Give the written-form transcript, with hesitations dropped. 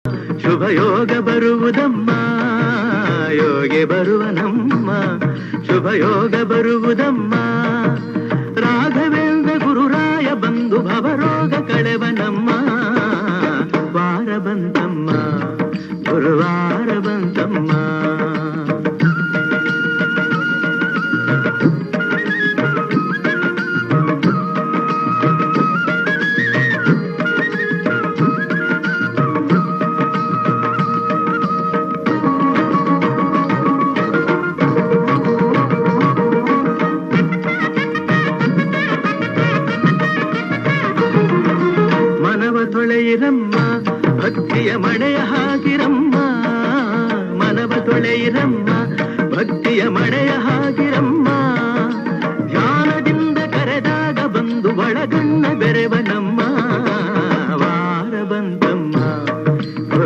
ಶುಭ ಯೋಗ ಬರುವುದಮ್ಮ ಯೋಗಿ ಬರುವನಮ್ಮ ಶುಭ ಯೋಗ ಬರುವುದಮ್ಮ ರಾಘವೇಂದ್ರ ಗುರುರಾಯ ಬಂಧು ಭವರೋಗ ಕಳೆವನಮ್ಮ ವಾರ ಬಂತಮ್ಮ ಗುರುವಾರ ಬಂತಮ್ಮ ತೊಳೆಯಿರಮ್ಮ ಭಕ್ತಿಯ ಮಳೆಯ ಹಾಗಿರಮ್ಮ ಮನವ ತೊಳೆಯಿರಮ್ಮ ಭಕ್ತಿಯ ಮಳೆಯ ಹಾಗೆ